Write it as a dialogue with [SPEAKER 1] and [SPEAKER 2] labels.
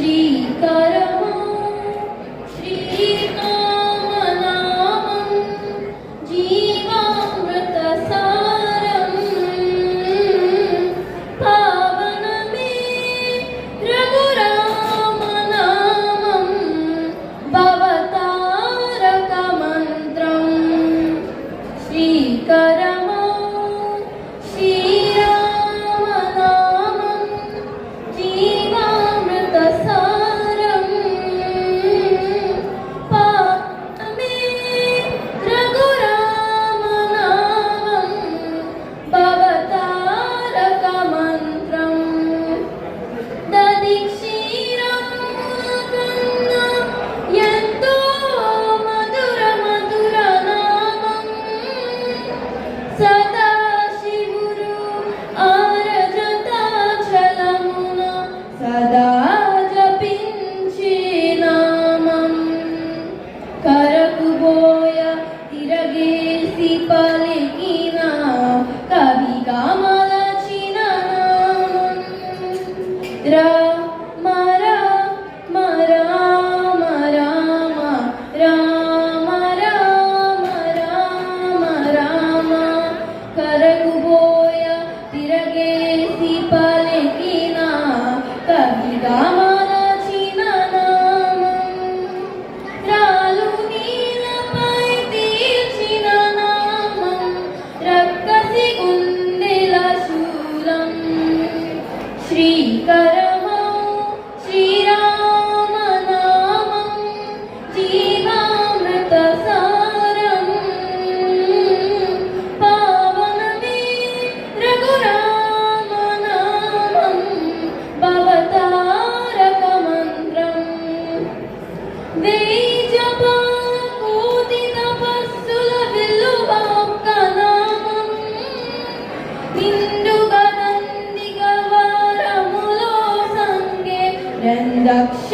[SPEAKER 1] శ్రీకరము శ్రీరామనామం జీవామృత సారం పావనమే రఘురామనామం భవతారక మంత్రం శ్రీకరము శ్రీరామనామం జీవామృత సారం పావనమే రఘురామనామం భవతారక మంత్రం దదిక్షీరం కన్నా ఎంతో మధుర మధుర నామం సదాశివుడు ఆరజతాచలమున సదా జపించే నామం కరకుబోయ తిరగేసి పలికిన కవిగా మలచిన నామం రామ రామ రామ రామ రామ రామ రామ రామ కరకుబోయ తిరగేసి పలికిన కవిగా మలచిన నామం రాలు నీలపై తీర్చిన నామం రక్కసి గుండెల శూలం శ్రీకరము శ్రీరామనామం జీవామృత సారం పావనమే రఘురామనామం భవతారక మంత్రం వేయి జపాల కోటి తపస్సుల విల్లువాక్క నామం నిండుగా నందిగా వారములో సంగే రెండక్ష